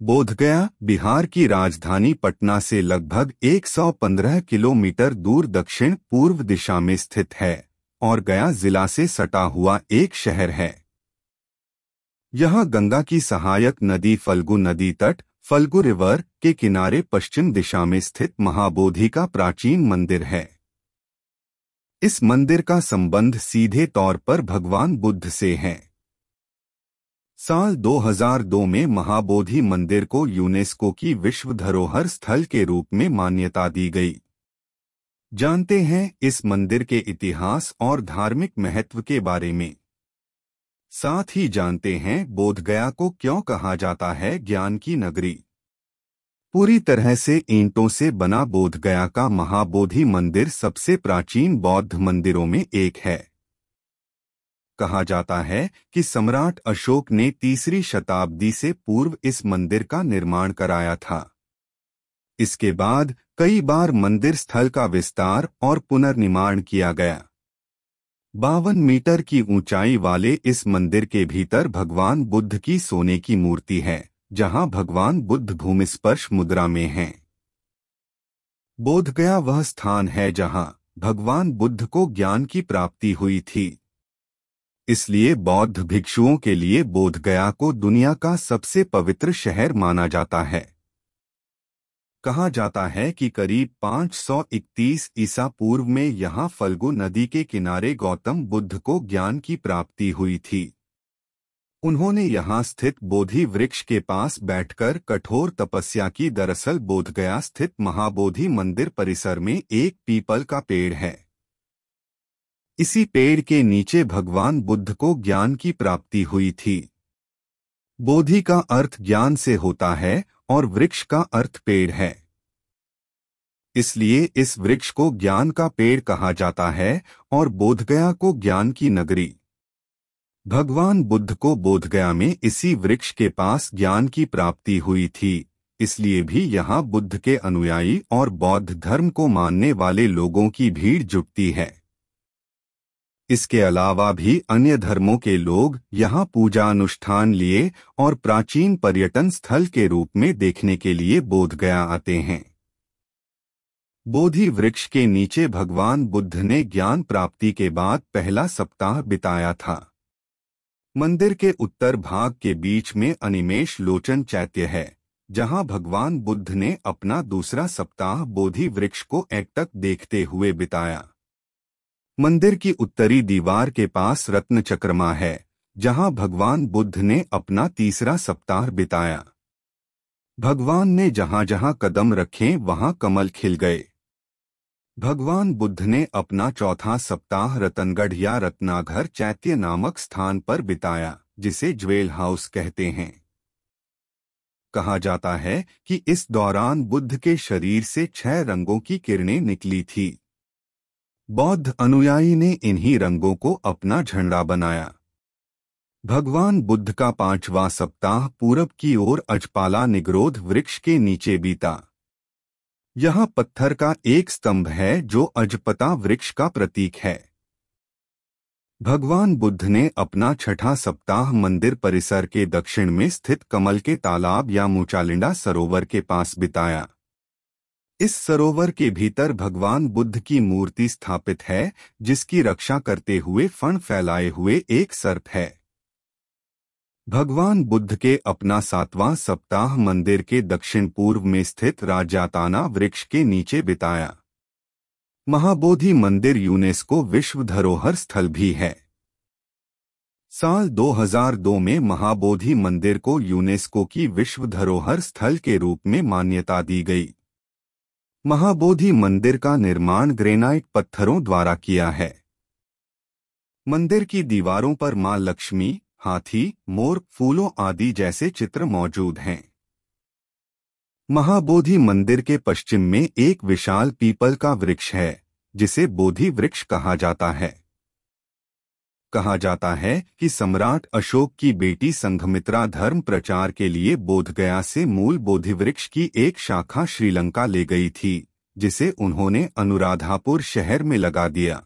बोधगया बिहार की राजधानी पटना से लगभग 115 किलोमीटर दूर दक्षिण पूर्व दिशा में स्थित है और गया जिला से सटा हुआ एक शहर है। यह गंगा की सहायक नदी फल्गु नदी तट फल्गु रिवर के किनारे पश्चिम दिशा में स्थित महाबोधि का प्राचीन मंदिर है। इस मंदिर का संबंध सीधे तौर पर भगवान बुद्ध से है। साल 2002 में महाबोधि मंदिर को यूनेस्को की विश्व धरोहर स्थल के रूप में मान्यता दी गई। जानते हैं इस मंदिर के इतिहास और धार्मिक महत्व के बारे में। साथ ही जानते हैं बोधगया को क्यों कहा जाता है ज्ञान की नगरी। पूरी तरह से ईंटों से बना बोधगया का महाबोधि मंदिर सबसे प्राचीन बौद्ध मंदिरों में एक है। कहा जाता है कि सम्राट अशोक ने 3री शताब्दी से पूर्व इस मंदिर का निर्माण कराया था। इसके बाद कई बार मंदिर स्थल का विस्तार और पुनर्निर्माण किया गया। 52 मीटर की ऊंचाई वाले इस मंदिर के भीतर भगवान बुद्ध की सोने की मूर्ति है, जहां भगवान बुद्ध भूमिस्पर्श मुद्रा में हैं। बोधगया वह स्थान है जहां भगवान बुद्ध को ज्ञान की प्राप्ति हुई थी। इसलिए बौद्ध भिक्षुओं के लिए बोधगया को दुनिया का सबसे पवित्र शहर माना जाता है। कहा जाता है कि करीब 531 ईसा पूर्व में यहाँ फल्गु नदी के किनारे गौतम बुद्ध को ज्ञान की प्राप्ति हुई थी। उन्होंने यहाँ स्थित बोधि वृक्ष के पास बैठकर कठोर तपस्या की। दरअसल बोधगया स्थित महाबोधि मंदिर परिसर में एक पीपल का पेड़ है। इसी पेड़ के नीचे भगवान बुद्ध को ज्ञान की प्राप्ति हुई थी। बोधि का अर्थ ज्ञान से होता है और वृक्ष का अर्थ पेड़ है। इसलिए इस वृक्ष को ज्ञान का पेड़ कहा जाता है और बोधगया को ज्ञान की नगरी। भगवान बुद्ध को बोधगया में इसी वृक्ष के पास ज्ञान की प्राप्ति हुई थी। इसलिए भी यहाँ बुद्ध के अनुयायी और बौद्ध धर्म को मानने वाले लोगों की भीड़ जुटती है। इसके अलावा भी अन्य धर्मों के लोग यहाँ पूजा अनुष्ठान लिए और प्राचीन पर्यटन स्थल के रूप में देखने के लिए बोधगया आते हैं। बोधि वृक्ष के नीचे भगवान बुद्ध ने ज्ञान प्राप्ति के बाद पहला सप्ताह बिताया था। मंदिर के उत्तर भाग के बीच में अनिमेष लोचन चैत्य है, जहाँ भगवान बुद्ध ने अपना दूसरा सप्ताह बोधि वृक्ष को एकटक देखते हुए बिताया। मंदिर की उत्तरी दीवार के पास रत्न चक्रमा है, जहां भगवान बुद्ध ने अपना तीसरा सप्ताह बिताया। भगवान ने जहां जहां कदम रखे वहां कमल खिल गए। भगवान बुद्ध ने अपना चौथा सप्ताह रतनगढ़ या रत्नाघर चैत्य नामक स्थान पर बिताया, जिसे ज्वेल हाउस कहते हैं। कहा जाता है कि इस दौरान बुद्ध के शरीर से 6 रंगों की किरणें निकली थी। बौद्ध अनुयायी ने इन्हीं रंगों को अपना झंडा बनाया। भगवान बुद्ध का 5वां सप्ताह पूरब की ओर अजपाला निग्रोध वृक्ष के नीचे बीता। यहाँ पत्थर का एक स्तंभ है जो अजपता वृक्ष का प्रतीक है। भगवान बुद्ध ने अपना 6ठा सप्ताह मंदिर परिसर के दक्षिण में स्थित कमल के तालाब या मुचालिंडा सरोवर के पास बिताया। इस सरोवर के भीतर भगवान बुद्ध की मूर्ति स्थापित है, जिसकी रक्षा करते हुए फण फैलाए हुए एक सर्प है। भगवान बुद्ध के अपना 7वां सप्ताह मंदिर के दक्षिण पूर्व में स्थित राजाताना वृक्ष के नीचे बिताया। महाबोधि मंदिर यूनेस्को विश्व धरोहर स्थल भी है। साल 2002 में महाबोधि मंदिर को यूनेस्को की विश्व धरोहर स्थल के रूप में मान्यता दी गई। महाबोधि मंदिर का निर्माण ग्रेनाइट पत्थरों द्वारा किया है। मंदिर की दीवारों पर मां लक्ष्मी, हाथी, मोर, फूलों आदि जैसे चित्र मौजूद हैं। महाबोधि मंदिर के पश्चिम में एक विशाल पीपल का वृक्ष है, जिसे बोधि वृक्ष कहा जाता है। कहा जाता है कि सम्राट अशोक की बेटी संघमित्रा धर्म प्रचार के लिए बोधगया से मूल बोधि वृक्ष की एक शाखा श्रीलंका ले गई थी, जिसे उन्होंने अनुराधापुर शहर में लगा दिया।